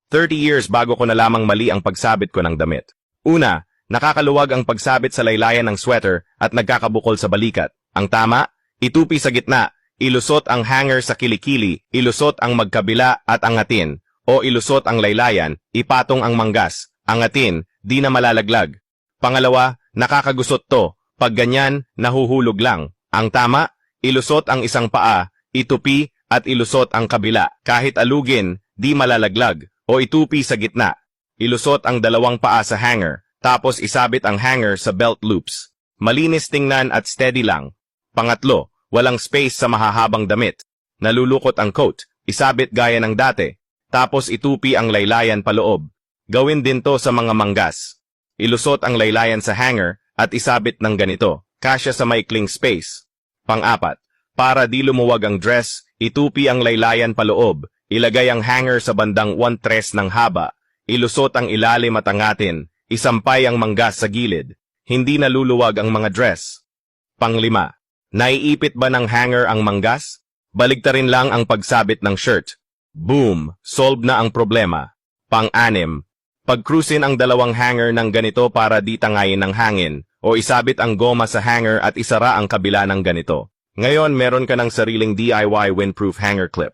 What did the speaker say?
30 years bago ko nalamang mali ang pagsabit ko ng damit. Una, nakakaluwag ang pagsabit sa laylayan ng sweater at nagkakabukol sa balikat. Ang tama, itupi sa gitna, ilusot ang hanger sa kilikili, ilusot ang magkabila at angatin, o ilusot ang laylayan, ipatong ang manggas, angatin, di na malalaglag. Pangalawa, nakakagusot to, pag ganyan, nahuhulog lang. Ang tama, ilusot ang isang paa, itupi at ilusot ang kabila, kahit alugin, di malalaglag, o itupi sa gitna. Ilusot ang dalawang paa sa hanger, tapos isabit ang hanger sa belt loops. Malinis tingnan at steady lang. Pangatlo, walang space sa mahahabang damit. Nalulukot ang coat, isabit gaya ng dati, tapos itupi ang laylayan paloob. Gawin din to sa mga manggas. Ilusot ang laylayan sa hanger at isabit ng ganito, kasya sa maikling space. Pang-apat, para di lumuwag ang dress, itupi ang laylayan paloob, ilagay ang hanger sa bandang 1/3 ng haba, ilusot ang ilalim at angatin, isampay ang manggas sa gilid, hindi naluluwag ang mga dress. Pang-5, naiipit ba ng hanger ang manggas? Baligtarin lang ang pagsabit ng shirt. Boom! Solve na ang problema. Pang-6, pag-cruisin ang dalawang hanger ng ganito para di tangayin ng hangin, o isabit ang goma sa hanger at isara ang kabila ng ganito. Ngayon meron ka ng sariling DIY windproof hanger clip.